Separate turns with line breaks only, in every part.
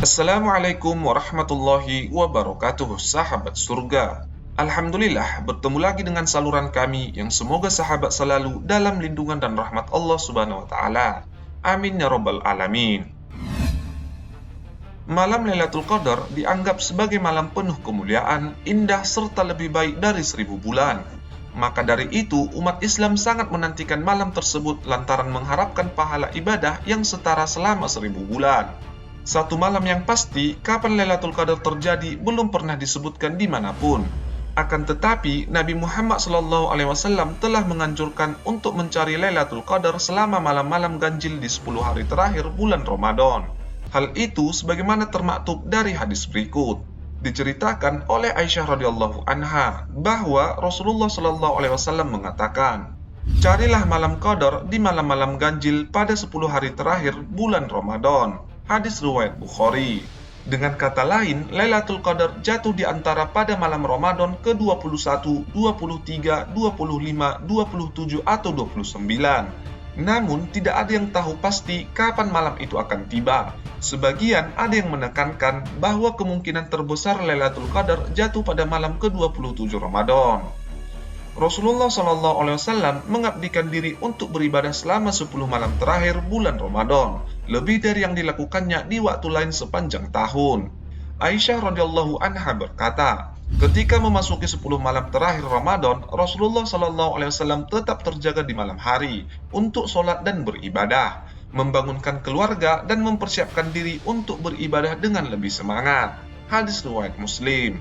Assalamualaikum warahmatullahi wabarakatuh, sahabat surga. Alhamdulillah, bertemu lagi dengan saluran kami yang semoga sahabat selalu dalam lindungan dan rahmat Allah Subhanahu wa Ta'ala. Amin ya Rabbal 'Alamin. Malam Lailatul Qadar dianggap sebagai malam penuh kemuliaan, indah, serta lebih baik dari 1000 bulan. Maka dari itu, umat Islam sangat menantikan malam tersebut lantaran mengharapkan pahala ibadah yang setara selama 1000 bulan. Satu malam yang pasti, kapan Lailatul Qadar terjadi belum pernah disebutkan dimanapun. Akan tetapi, Nabi Muhammad SAW telah menganjurkan untuk mencari Lailatul Qadar selama malam-malam ganjil di 10 hari terakhir bulan Ramadan. Hal itu sebagaimana termaktub dari hadis berikut. Diceritakan oleh Aisyah radhiyallahu anha bahwa Rasulullah SAW mengatakan, "Carilah malam Qadar di malam-malam ganjil pada 10 hari terakhir bulan Ramadan." Hadis riwayat Bukhari. Dengan kata lain, Lailatul Qadar jatuh di antara pada malam Ramadan ke-21, 23, 25, 27 atau 29. Namun, tidak ada yang tahu pasti kapan malam itu akan tiba. Sebagian ada yang menekankan bahwa kemungkinan terbesar Lailatul Qadar jatuh pada malam ke-27 Ramadan. Rasulullah SAW mengabdikan diri untuk beribadah selama 10 malam terakhir bulan Ramadan, lebih dari yang dilakukannya di waktu lain sepanjang tahun. Aisyah radhiyallahu anha berkata, ketika memasuki 10 malam terakhir Ramadan, Rasulullah SAW tetap terjaga di malam hari untuk sholat dan beribadah, membangunkan keluarga dan mempersiapkan diri untuk beribadah dengan lebih semangat. Hadis riwayat Muslim.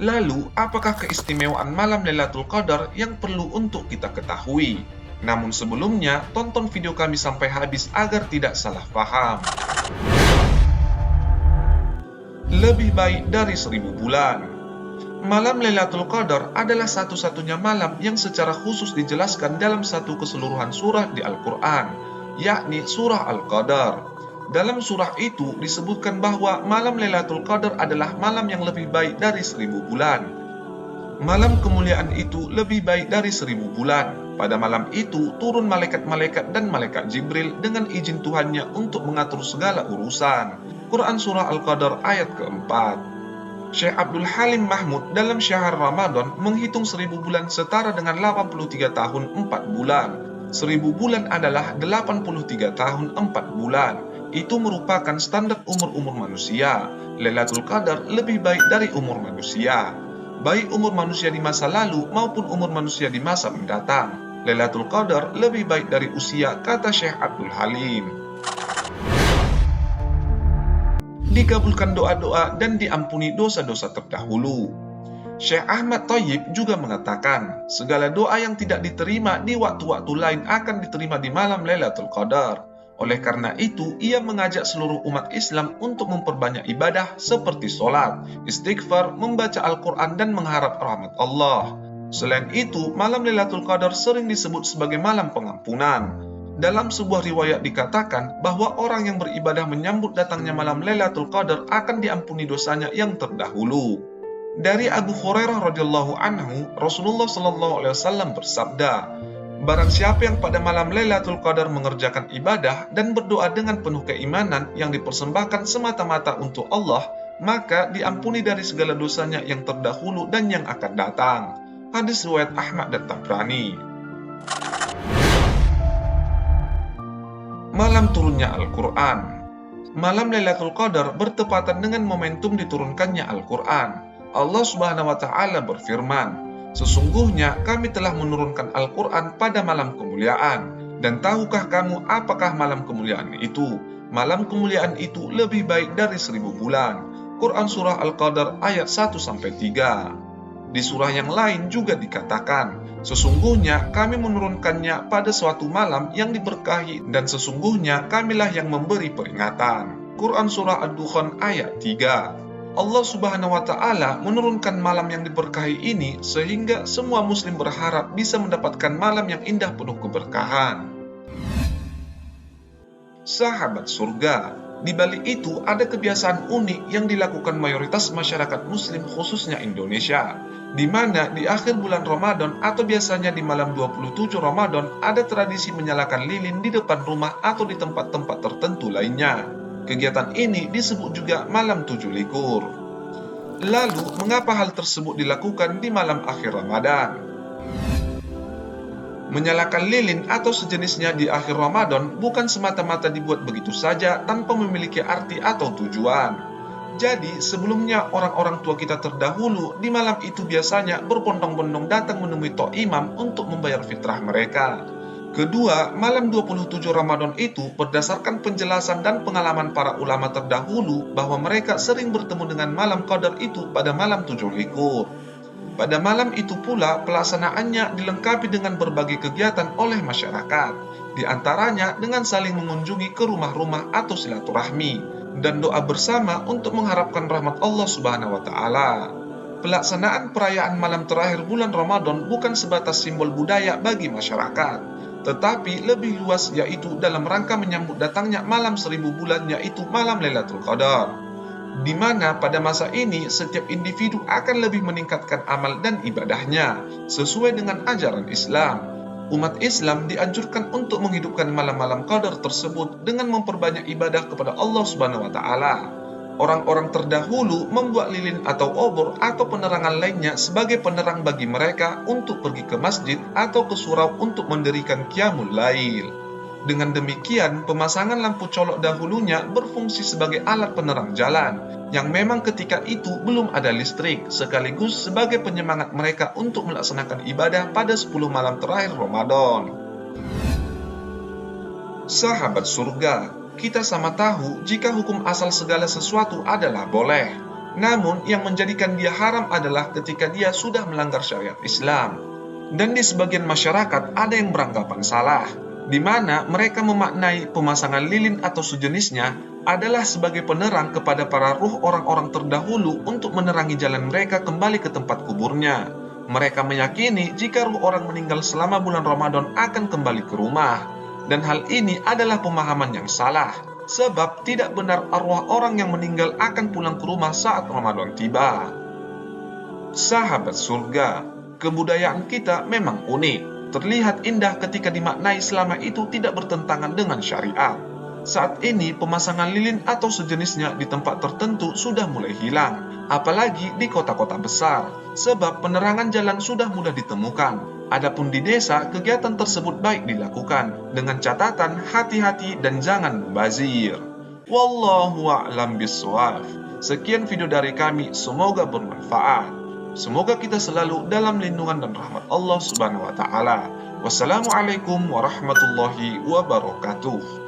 Lalu, apakah keistimewaan malam Lailatul Qadar yang perlu untuk kita ketahui? Namun sebelumnya, tonton video kami sampai habis agar tidak salah paham. Lebih baik dari 1000 bulan. Malam Lailatul Qadar adalah satu-satunya malam yang secara khusus dijelaskan dalam satu keseluruhan surah di Al-Quran, yakni surah Al-Qadar. Dalam surah itu disebutkan bahwa malam Lailatul Qadar adalah malam yang lebih baik dari 1000 bulan. Malam kemuliaan itu lebih baik dari 1000 bulan. Pada malam itu turun malaikat-malaikat dan malaikat Jibril dengan izin Tuhannya untuk mengatur segala urusan. Quran Surah Al-Qadar ayat keempat. Syekh Abdul Halim Mahmud dalam Syahr Ramadan menghitung 1000 bulan setara dengan 83 tahun 4 bulan. 1000 bulan adalah 83 tahun 4 bulan. Itu merupakan standar umur-umur manusia. Lailatul Qadar lebih baik dari umur manusia, baik umur manusia di masa lalu maupun umur manusia di masa mendatang. Lailatul Qadar lebih baik dari usia, kata Syekh Abdul Halim. Dikabulkan doa-doa dan diampuni dosa-dosa terdahulu. Syekh Ahmad Thayyib juga mengatakan, segala doa yang tidak diterima di waktu-waktu lain akan diterima di malam Lailatul Qadar. Oleh karena itu, ia mengajak seluruh umat Islam untuk memperbanyak ibadah seperti sholat, istighfar, membaca Al-Quran, dan mengharap rahmat Allah. Selain itu, malam Lailatul Qadar sering disebut sebagai malam pengampunan. Dalam sebuah riwayat dikatakan bahwa orang yang beribadah menyambut datangnya malam Lailatul Qadar akan diampuni dosanya yang terdahulu. Dari Abu Hurairah radhiyallahu anhu, Rasulullah SAW bersabda, barang siapa yang pada malam Lailatul Qadar mengerjakan ibadah dan berdoa dengan penuh keimanan yang dipersembahkan semata-mata untuk Allah, maka diampuni dari segala dosanya yang terdahulu dan yang akan datang. Hadis riwayat Ahmad dan Tabrani. Malam turunnya Al-Quran. Malam Lailatul Qadar bertepatan dengan momentum diturunkannya Al-Quran. Allah Subhanahu wa Ta'ala berfirman, sesungguhnya kami telah menurunkan Al-Quran pada malam kemuliaan. Dan tahukah kamu apakah malam kemuliaan itu? Malam kemuliaan itu lebih baik dari 1000 bulan. Quran Surah Al-Qadar ayat 1-3. Di surah yang lain juga dikatakan, sesungguhnya kami menurunkannya pada suatu malam yang diberkahi dan sesungguhnya kamilah yang memberi peringatan. Quran Surah Ad-Dukhan ayat 3. Allah Subhanahu wa Ta'ala menurunkan malam yang diberkahi ini sehingga semua muslim berharap bisa mendapatkan malam yang indah penuh keberkahan. Sahabat surga, di balik itu ada kebiasaan unik yang dilakukan mayoritas masyarakat muslim khususnya Indonesia, di mana di akhir bulan Ramadan atau biasanya di malam 27 Ramadan ada tradisi menyalakan lilin di depan rumah atau di tempat-tempat tertentu lainnya. Kegiatan ini disebut juga malam 7 likur. Lalu, mengapa hal tersebut dilakukan di malam akhir Ramadan? Menyalakan lilin atau sejenisnya di akhir Ramadan bukan semata-mata dibuat begitu saja tanpa memiliki arti atau tujuan. Jadi, sebelumnya orang-orang tua kita terdahulu di malam itu biasanya berbondong-bondong datang menemui tok imam untuk membayar fitrah mereka. Kedua, malam 27 Ramadan itu berdasarkan penjelasan dan pengalaman para ulama terdahulu bahwa mereka sering bertemu dengan malam qadar itu pada malam 7 likur. Pada malam itu pula pelaksanaannya dilengkapi dengan berbagai kegiatan oleh masyarakat, di antaranya dengan saling mengunjungi ke rumah-rumah atau silaturahmi, dan doa bersama untuk mengharapkan rahmat Allah Subhanahu wa Ta'ala. Pelaksanaan perayaan malam terakhir bulan Ramadan bukan sebatas simbol budaya bagi masyarakat, tetapi lebih luas, yaitu dalam rangka menyambut datangnya malam 1000 bulan, yaitu malam Lailatul Qadar, di mana pada masa ini setiap individu akan lebih meningkatkan amal dan ibadahnya sesuai dengan ajaran Islam. Umat Islam dianjurkan untuk menghidupkan malam-malam qadar tersebut dengan memperbanyak ibadah kepada Allah Subhanahu wa Ta'ala. Orang-orang terdahulu membuat lilin atau obor atau penerangan lainnya sebagai penerang bagi mereka untuk pergi ke masjid atau ke surau untuk mendirikan qiyamul lail. Dengan demikian, pemasangan lampu colok dahulunya berfungsi sebagai alat penerang jalan, yang memang ketika itu belum ada listrik, sekaligus sebagai penyemangat mereka untuk melaksanakan ibadah pada 10 malam terakhir Ramadan. Sahabat surga, kita sama tahu jika hukum asal segala sesuatu adalah boleh. Namun, yang menjadikan dia haram adalah ketika dia sudah melanggar syariat Islam. Dan di sebagian masyarakat ada yang beranggapan salah, di mana mereka memaknai pemasangan lilin atau sejenisnya adalah sebagai penerang kepada para ruh orang-orang terdahulu untuk menerangi jalan mereka kembali ke tempat kuburnya. Mereka meyakini jika ruh orang meninggal selama bulan Ramadan akan kembali ke rumah. Dan hal ini adalah pemahaman yang salah, sebab tidak benar arwah orang yang meninggal akan pulang ke rumah saat Ramadan tiba. Sahabat surga, kebudayaan kita memang unik. Terlihat indah ketika dimaknai selama itu tidak bertentangan dengan syariat. Saat ini pemasangan lilin atau sejenisnya di tempat tertentu sudah mulai hilang, apalagi di kota-kota besar, sebab penerangan jalan sudah mudah ditemukan. Adapun di desa, kegiatan tersebut baik dilakukan, dengan catatan hati-hati dan jangan mubazir. Wallahu a'lam bishawab. Sekian video dari kami, semoga bermanfaat. Semoga kita selalu dalam lindungan dan rahmat Allah Subhanahu wa Ta'ala. Wassalamualaikum warahmatullahi wabarakatuh.